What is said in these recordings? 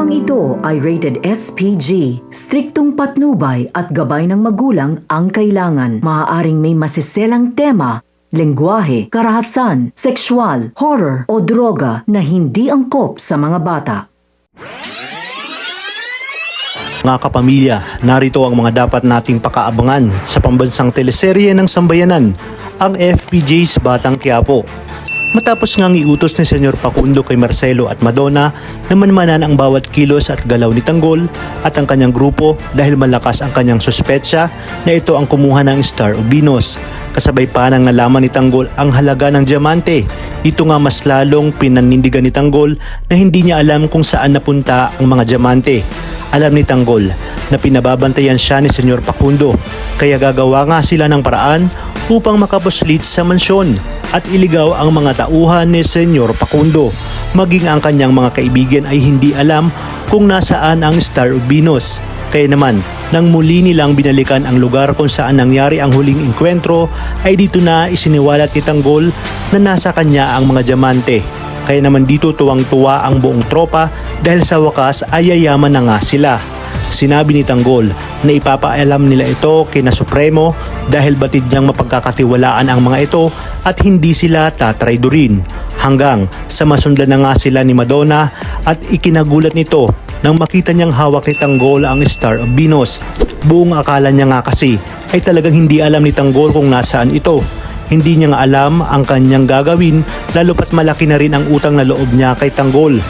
Programang ito ay rated SPG. Striktong patnubay at gabay ng magulang ang kailangan. Maaaring may masiselang tema, lengguwahe, karahasan, sexual, horror o droga na hindi angkop sa mga bata. Mga kapamilya, narito ang mga dapat nating pakaabangan sa pambansang teleserye ng sambayanan, ang FPJ's Batang Quiapo. Matapos ngang iutos ni Senyor Facundo kay Marcelo at Madonna na manmanan ang bawat kilos at galaw ni Tanggol at ang kanyang grupo dahil malakas ang kanyang suspetsya na ito ang kumuha ng Star of Venus. Kasabay pa nang nalaman ni Tanggol ang halaga ng diamante. Dito nga mas lalong pinanindigan ni Tanggol na hindi niya alam kung saan napunta ang mga diamante. Alam ni Tanggol na pinababantayan siya ni Senyor Facundo, kaya gagawa nga sila ng paraan upang makapuslit sa mansyon at iligaw ang mga tauhan ni Senyor Facundo. Maging ang kanyang mga kaibigan ay hindi alam kung nasaan ang Star of Venus. Kaya naman, nang muli nilang binalikan ang lugar kung saan nangyari ang huling enkwentro, ay dito na isiniwalat ni Tanggol na nasa kanya ang mga diamante. Kaya naman dito tuwang-tuwa ang buong tropa dahil sa wakas ay yayaman na nga sila. Sinabi ni Tanggol na ipapaalam nila ito kina Supremo dahil batid niyang mapagkakatiwalaan ang mga ito at hindi sila tatraydurin. Hanggang sa masundan na nga sila ni Madonna at ikinagulat nito nang makita niyang hawak ni Tanggol ang Star of Venus. Buong akala niya nga kasi ay talagang hindi alam ni Tanggol kung nasaan ito. Hindi niya nga alam ang kanyang gagawin lalo pat malaki na rin ang utang na loob niya kay Tanggol.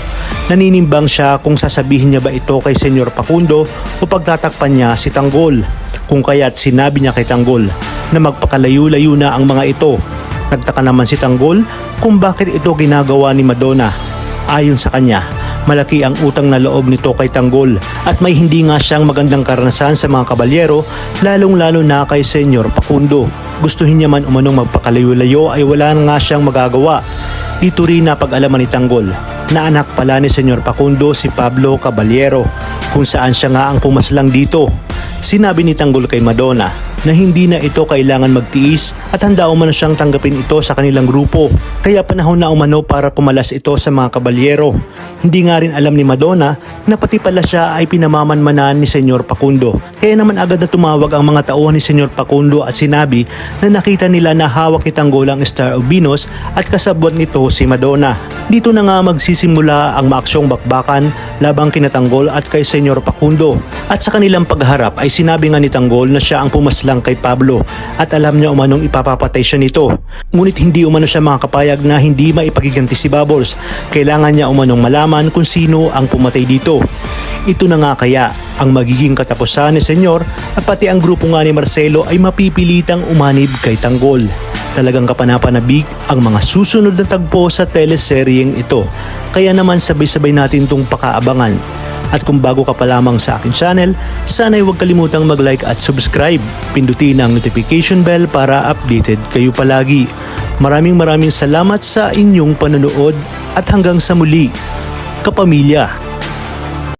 Naninimbang siya kung sasabihin niya ba ito kay Senyor Facundo o pagtatakpan niya si Tanggol. Kung kaya't sinabi niya kay Tanggol na magpakalayo-layo na ang mga ito. Nagtaka naman si Tanggol kung bakit ito ginagawa ni Madonna. Ayon sa kanya, malaki ang utang na loob nito kay Tanggol at may hindi nga siyang magandang karanasan sa mga kabalyero lalong-lalo na kay Senyor Facundo. Gustuhin niya man umanong magpakalayo-layo ay wala nga siyang magagawa. Dito rin napag-alaman ni Tanggol na anak pala ni Senyor Facundo si Pablo Caballero kung saan siya nga ang pumaslang dito. Sinabi ni Tanggol kay Madonna na hindi na ito kailangan magtiis at handa umano siyang tanggapin ito sa kanilang grupo. Kaya panahon na umano para kumalas ito sa mga kabalyero. Hindi nga rin alam ni Madonna na pati pala siya ay pinamamanmanan ni Senyor Facundo. Kaya naman agad na tumawag ang mga tauhan ni Senyor Facundo at sinabi na nakita nila na hawak ni Tanggol ang Star of Venus at kasabwat nito si Madonna. Dito na nga magsisimula ang maaksyong bakbakan labang kina Tanggol at kay Senyor Facundo. At sa kanilang pagharap ay sinabi nga ni Tanggol na siya ang pumaslang kay Pablo at alam niya umanong ipapapatay siya nito. Ngunit hindi umano siya makakapayag na hindi maipagiganti si Bubbles. Kailangan niya umanong malaman kung sino ang pumatay dito. Ito na nga kaya ang magiging katapusan ni Senyor at pati ang grupo nga ni Marcelo ay mapipilitang umanib kay Tanggol. Talagang kapanapanabik ang mga susunod na tagpo sa teleseryeng ito. Kaya naman sabay-sabay natin itong pakaabangan. At kung bago ka pa lamang sa akin channel, sana'y huwag kalimutang mag-like at subscribe. Pindutin ang notification bell para updated kayo palagi. Maraming salamat sa inyong panonood at hanggang sa muli, kapamilya.